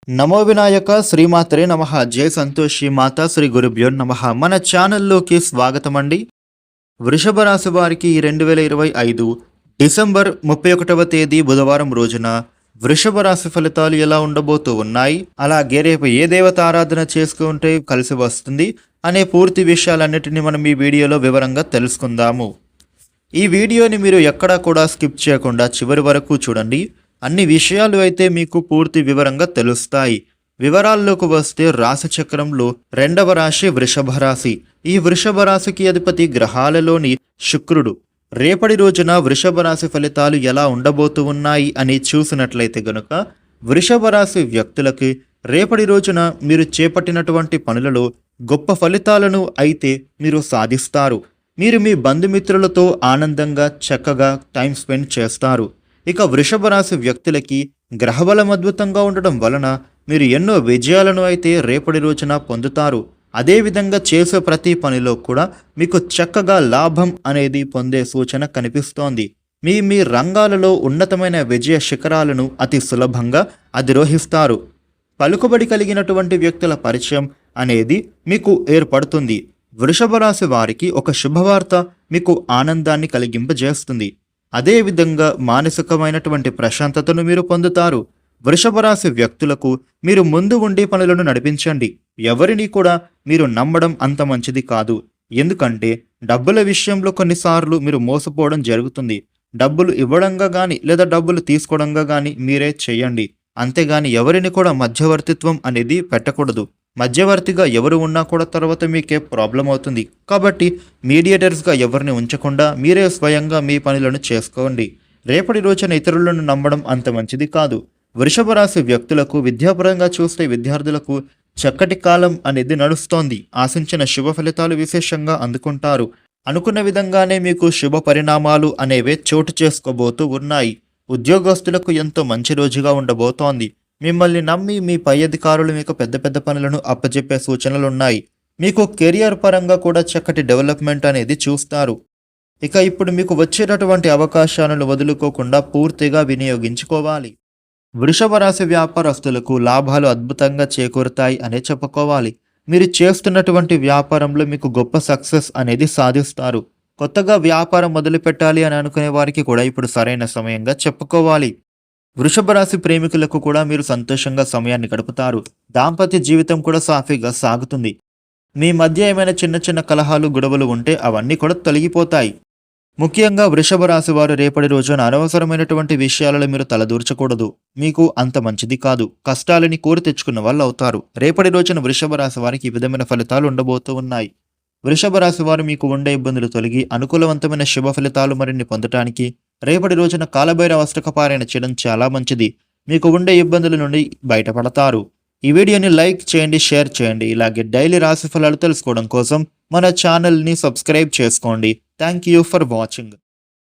నమో వినాయక శ్రీమాత్రే నమః. జై సంతోషి మాత శ్రీ గురుభ్యో నమః. మన ఛానల్లోకి స్వాగతం అండి. వృషభ రాశి వారికి 2025 డిసెంబర్ 31వ తేదీ బుధవారం రోజున వృషభ రాశి ఫలితాలు ఎలా ఉండబోతూ ఉన్నాయి, అలాగే రేపు ఏ దేవత ఆరాధన చేసుకుంటే కలిసి వస్తుంది అనే పూర్తి విషయాలన్నిటిని మనం ఈ వీడియోలో వివరంగా తెలుసుకుందాము. ఈ వీడియోని మీరు ఎక్కడా కూడా స్కిప్ చేయకుండా చివరి వరకు చూడండి. అన్ని విషయాలు అయితే మీకు పూర్తి వివరంగా తెలుస్తాయి. వివరాల్లోకి వస్తే రాశి చక్రంలో రెండవ రాశి వృషభ రాశి. ఈ వృషభ రాశికి అధిపతి గ్రహాలలోని శుక్రుడు. రేపటి రోజున వృషభ రాశి ఫలితాలు ఎలా ఉండబోతూ ఉన్నాయి అని చూసినట్లయితే గనుక వృషభ రాశి వ్యక్తులకి రేపటి రోజున మీరు చేపట్టినటువంటి పనులలో గొప్ప ఫలితాలను అయితే మీరు సాధిస్తారు. మీరు మీ బంధుమిత్రులతో ఆనందంగా చక్కగా టైం స్పెండ్ చేస్తారు. ఇక వృషభ రాశి వ్యక్తులకి గ్రహబలం అద్భుతంగా ఉండడం వలన మీరు ఎన్నో విజయాలను అయితే రేపటి రోజున పొందుతారు. అదేవిధంగా చేసే ప్రతి పనిలో కూడా మీకు చక్కగా లాభం అనేది పొందే సూచన కనిపిస్తోంది. మీ రంగాలలో ఉన్నతమైన విజయ శిఖరాలను అతి సులభంగా అధిరోహిస్తారు. పలుకుబడి కలిగినటువంటి వ్యక్తుల పరిచయం అనేది మీకు ఏర్పడుతుంది. వృషభ రాశి వారికి ఒక శుభవార్త మీకు ఆనందాన్ని కలిగింపజేస్తుంది. అదేవిధంగా మానసికమైనటువంటి ప్రశాంతతను మీరు పొందుతారు. వృషభ రాశి వ్యక్తులకు మీరు ముందు ఉండే పనులను నడిపించండి. ఎవరిని కూడా మీరు నమ్మడం అంత మంచిది కాదు. ఎందుకంటే డబ్బుల విషయంలో కొన్నిసార్లు మీరు మోసపోవడం జరుగుతుంది. డబ్బులు ఇవ్వడంగా కానీ లేదా డబ్బులు తీసుకోవడంగా కానీ మీరే చేయండి. అంతేగాని ఎవరిని కూడా మధ్యవర్తిత్వం అనేది పెట్టకూడదు. మధ్యవర్తిగా ఎవరు ఉన్నా కూడా తర్వాత మీకే ప్రాబ్లం అవుతుంది. కాబట్టి మీడియేటర్స్గా ఎవరిని ఉంచకుండా మీరే స్వయంగా మీ పనులను చేసుకోండి. రేపటి రోజున ఇతరులను నమ్మడం అంత మంచిది కాదు. వృషభ రాశి వ్యక్తులకు విద్యాపరంగా చూస్తే విద్యార్థులకు చక్కటి కాలం అనేది నడుస్తోంది. ఆశించిన శుభ ఫలితాలు విశేషంగా అందుకుంటారు. అనుకున్న విధంగానే మీకు శుభ పరిణామాలు అనేవే చోటు చేసుకోబోతూ ఉన్నాయి. ఉద్యోగస్తులకు ఎంతో మంచి రోజుగా ఉండబోతోంది. మిమ్మల్ని నమ్మి మీ పై అధికారులు మీకు పెద్ద పెద్ద పనులను అప్పచెప్పే సూచనలున్నాయి. మీకు కెరియర్ పరంగా కూడా చక్కటి డెవలప్మెంట్ అనేది చూస్తారు. ఇక ఇప్పుడు మీకు వచ్చేటటువంటి అవకాశాలను వదులుకోకుండా పూర్తిగా వినియోగించుకోవాలి. వృషభ రాశి వ్యాపారస్తులకు లాభాలు అద్భుతంగా చేకూరుతాయి అనే చెప్పుకోవాలి. మీరు చేస్తున్నటువంటి వ్యాపారంలో మీకు గొప్ప సక్సెస్ అనేది సాధిస్తారు. కొత్తగా వ్యాపారం మొదలు పెట్టాలి అని అనుకునే వారికి కూడా ఇప్పుడు సరైన సమయంగా చెప్పుకోవాలి. వృషభ రాశి ప్రేమికులకు కూడా మీరు సంతోషంగా సమయాన్ని గడుపుతారు. దాంపత్య జీవితం కూడా సాఫీగా సాగుతుంది. మీ మధ్య ఏమైనా చిన్న చిన్న కలహాలు గొడవలు ఉంటే అవన్నీ కూడా తొలగిపోతాయి. ముఖ్యంగా వృషభ రాశి వారు రేపటి రోజున అనవసరమైనటువంటి విషయాలలో మీరు తలదూర్చకూడదు. మీకు అంత మంచిది కాదు. కష్టాలని కోరి తెచ్చుకున్న వాళ్ళు అవుతారు. రేపటి రోజున వృషభ రాశి వారికి ఈ విధమైన ఫలితాలు ఉండబోతూ ఉన్నాయి. వృషభ రాశి వారు మీకు ఉండే ఇబ్బందులు తొలగి అనుకూలవంతమైన శుభ ఫలితాలు మరిన్ని పొందటానికి రేపటి రోజున కాలభైరవ అష్టకపారాయణ చేయడం చాలా మంచిది. మీకు ఉండే ఇబ్బందుల నుండి బయటపడతారు. ఈ వీడియోని లైక్ చేయండి, షేర్ చేయండి. ఇలాగే డైలీ రాశి ఫలాలు తెలుసుకోవడం కోసం మన ఛానల్ని సబ్స్క్రైబ్ చేసుకోండి. Thank you for watching.